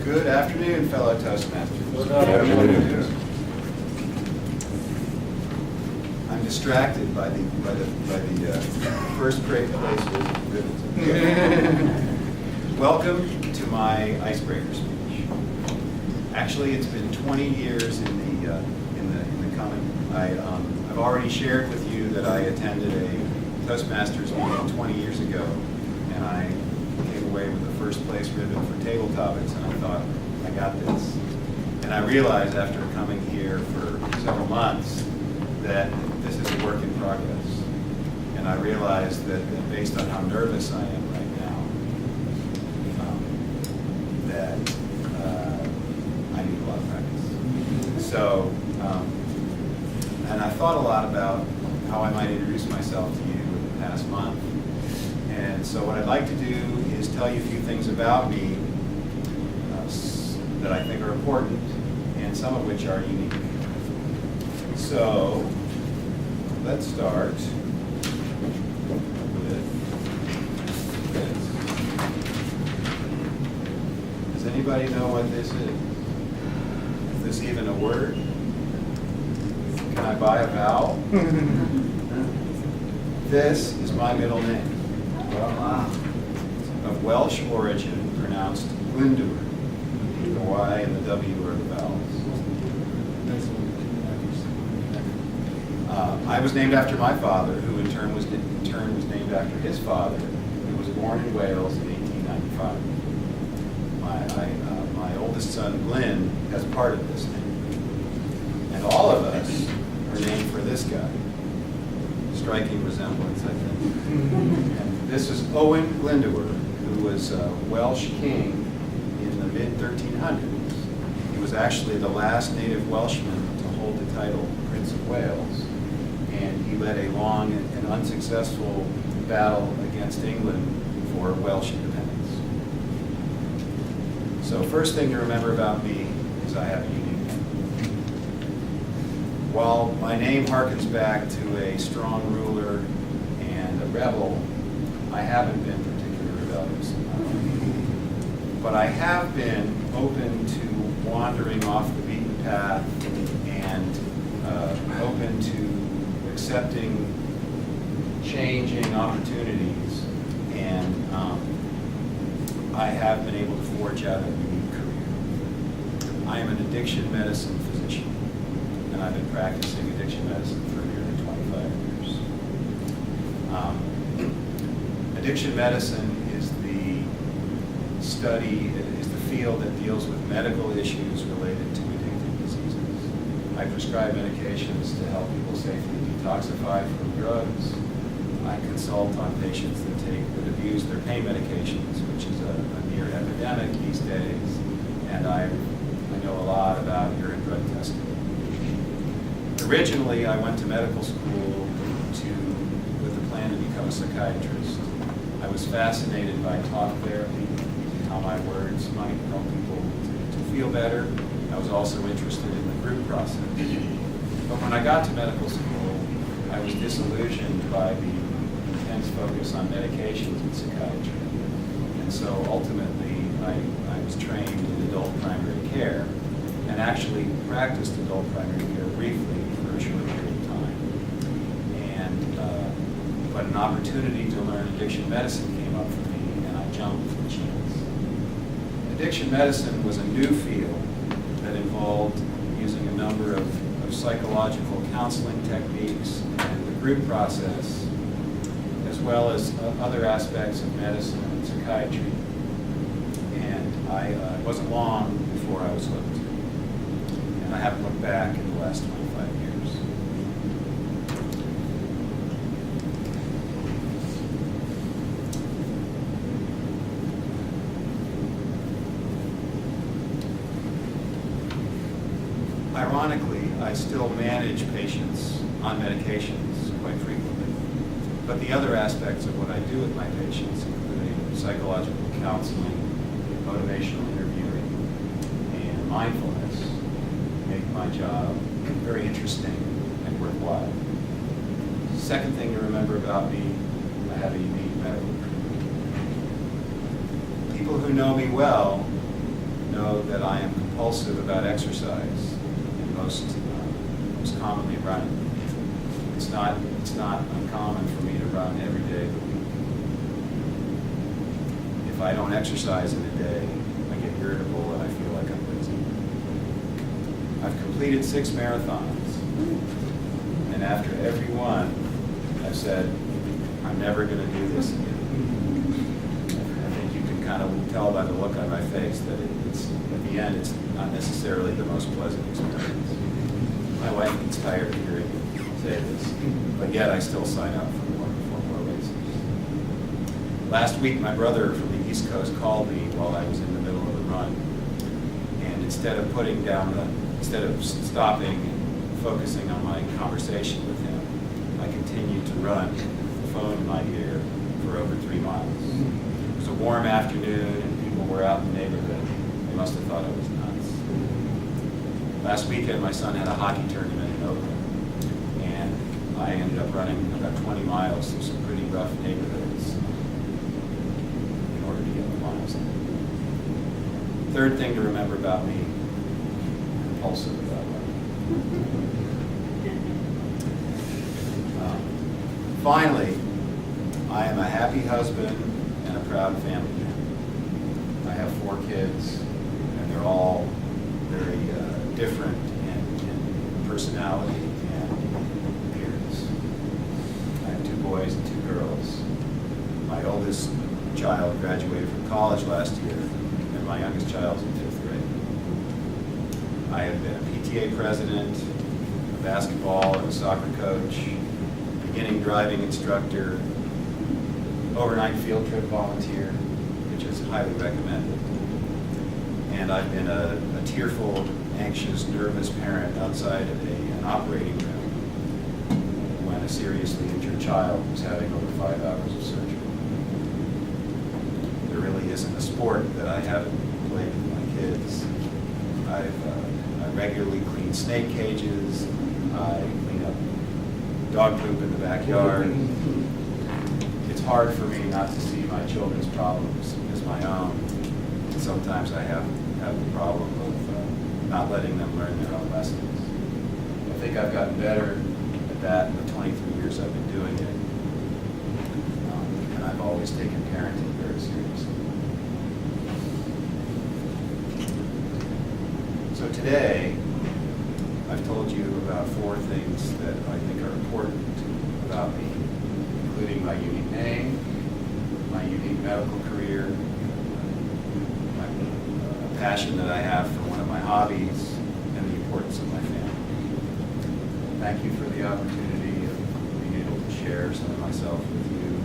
Good afternoon, fellow Toastmasters. Good afternoon. I'm distracted by the first place ribbons. Welcome to my icebreaker speech. Actually, it's been 20 years in the coming. I've already shared with you that I attended a Toastmasters meeting 20 years ago, and I came away with the first place ribbon for table topics, and I thought, I got this. And I realized after coming here for several months that this is a work in progress. And I realized that based on how nervous I am right now, that I need a lot of practice. So, and I thought a lot about how I might introduce myself to you in the past month. And so what I'd like to do is tell you a few things about me that I think are important, and some of which are unique. So, let's start with this. Does anybody know what this is? Is this even a word? Can I buy a vowel? This is my middle name. Of Welsh origin, pronounced Glyndŵr. The Y and the W are the vowels. I was named after my father, who in turn was named after his father, who was born in Wales in 1895. My oldest son, Glyn, has part of this name. And all of us are named for this guy. Striking resemblance, I think. And this is Owen Glyndŵr, who was a Welsh king in the mid-1300s. He was actually the last native Welshman to hold the title Prince of Wales. And he led a long and unsuccessful battle against England for Welsh independence. So first thing to remember about me is I have a unique name. While my name harkens back to a strong ruler and a rebel, I haven't been particularly rebellious in my life. But I have been open to wandering off the beaten path and open to accepting changing opportunities, and I have been able to forge out a unique career. I am an addiction medicine physician, and I've been practicing addiction medicine for nearly 25 years. Addiction medicine is the field that deals with medical issues related to addictive diseases. I prescribe medications to help people safely detoxify from drugs. I consult on patients that abuse their pain medications, which is a near epidemic these days. And I know a lot about urine drug testing. Originally, I went to medical school with a plan to become a psychiatrist. I was fascinated by talk therapy, how my words might help people to feel better. I was also interested in the group process. But when I got to medical school, I was disillusioned by the intense focus on medications in psychiatry. And so ultimately, I was trained in adult primary care and actually practiced adult primary care briefly for a short period of time. But an opportunity to learn addiction medicine came up for me, and I jumped at the chance. Addiction medicine was a new field that involved using a number of psychological counseling techniques and the group process, as well as other aspects of medicine and psychiatry. And it wasn't long before I was hooked. And I haven't looked back in the last 25 years. Ironically, I still manage patients on medications quite frequently. But the other aspects of what I do with my patients, including psychological counseling, motivational interviewing, and mindfulness, make my job very interesting and worthwhile. Second thing to remember about me, I have a unique medical career. People who know me well know that I am compulsive about exercise, and most commonly running. It's not uncommon for me to run every day of the week. If I don't exercise in a day, I get irritable and I feel like I'm lazy. I've completed 6 marathons, and after every one, I've said, I'm never going to do this again. I think you can kind of tell by the look on my face that it's at the end, it's not necessarily the most pleasant experience. My wife gets tired of hearing me say this, but yet I still sign up for more races. Last week, my brother from the East Coast called me while I was in the middle of a run, and instead of stopping and focusing on my conversation with him, I continued to run with the phone in my ear for over 3 miles. It was a warm afternoon and people were out in the neighborhood. They must have thought I was nuts. Last weekend, my son had a hockey tournament in Oakland, and I ended up running about 20 miles through some pretty rough neighborhoods in order to get the miles in. Third thing to remember about me, compulsive about running. Finally, I am a happy husband and a proud family man. I have 4 kids, and they're all very different in personality and appearance. I have 2 boys and 2 girls. My oldest child graduated from college last year, and my youngest child's in 5th grade. I have been a PTA president, a basketball and a soccer coach, beginning driving instructor, overnight field trip volunteer, which is highly recommended. And I've been a tearful, anxious, nervous parent outside of an operating room when a seriously injured child was having over 5 hours of surgery. There really isn't a sport that I haven't played with my kids. I regularly clean snake cages. I clean up dog poop in the backyard. It's hard for me not to see my children's problems as my own. And sometimes I have the problem of not letting them learn their own lessons. I think I've gotten better at that in the 23 years I've been doing it. And I've always taken parenting very seriously. So today, I've told you about 4 things that I think are important about me, including my unique name, my unique medical career, my passion that I have for one of my hobbies, and the importance of my family. Thank you for the opportunity of being able to share some of myself with you.